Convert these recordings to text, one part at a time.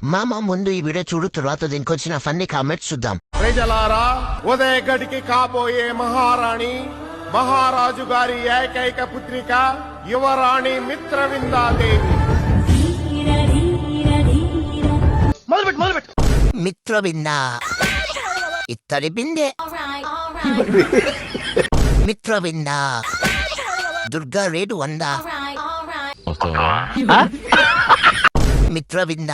మామ ముందు ఈ వీడియో చూడు, తర్వాత దీనికి వచ్చిన ఫన్నీ కామెంట్స్ చూద్దాం. ప్రజలారా, ఉదయ గడికి కాబోయే మహారాణి, మహారాజు గారి ఏకైక పుత్రిక యువరాణి మిత్రవిందాదేవి. మిత్రవింద ఇత్తడి బిందె. మిత్రవింద దుర్గా రేటు 100. మిత్రవింద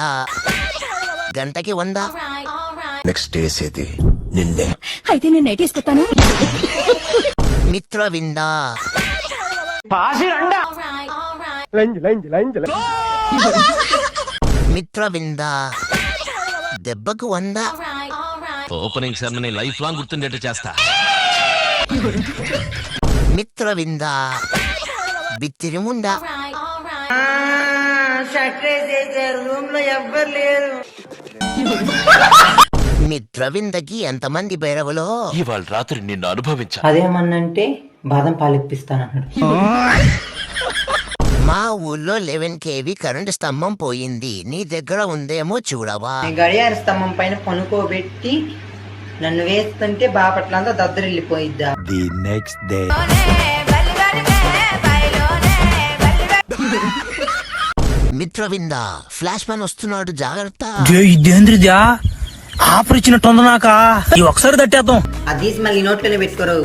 గంటకి 100. నెక్స్ట్ చేసేది నిన్నే. అయితే నేను నైట్ వేసుకొస్తాను. మిత్రవింద మిత్రవింద దెబ్బకు 100. ఓపెనింగ్ సెరమనీ లైఫ్ లాంగ్ గుర్తుండేట్టు చేస్తా. మిత్రవింద బిత్తిరి ముందా. రూమ్ లో ఎవ్వరు లేరు. మిత్రవిందకి ఎంతమంది భైరవులో ఇవాళ రాత్రి నిన్ను అనుభవించా. అదేమన్నంటే బాదం పాలిప్పిస్తానన్నాడు. మా ఊళ్ళో 11 kV కరెంటు స్తంభం పోయింది. నీ దగ్గర ఉందేమో చూడవా? గడియార స్తంభం పైన పనుకోబెట్టి నన్ను వేస్తుంటే బాపట్లంతా దద్దరిల్లిపోయిద్దా. The next day Mitravinda flash man వస్తున్నాడు, జాగ్రత్త. ఇదేంద్రిదా ఆఫర్ ఇచ్చినట్టుంది నాక. ఈ ఒకసారి తట్టేద్దాం. అది మళ్ళీ నోట్లోనే పెట్టుకోరు.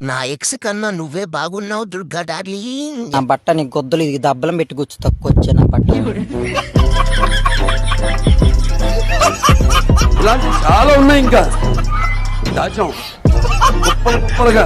నా ఎక్స్ కన్నా నువ్వే బాగున్నావు దుర్గా డార్లింగ్. నా బట్ట నీ గొద్దలు ఇది దబ్బలం పెట్టి కూర్చు తక్కువ వచ్చే నా బట్ట. ఇలాంటి చాలా ఉన్నాయి ఇంకా. దాచాం కుప్పలుగా.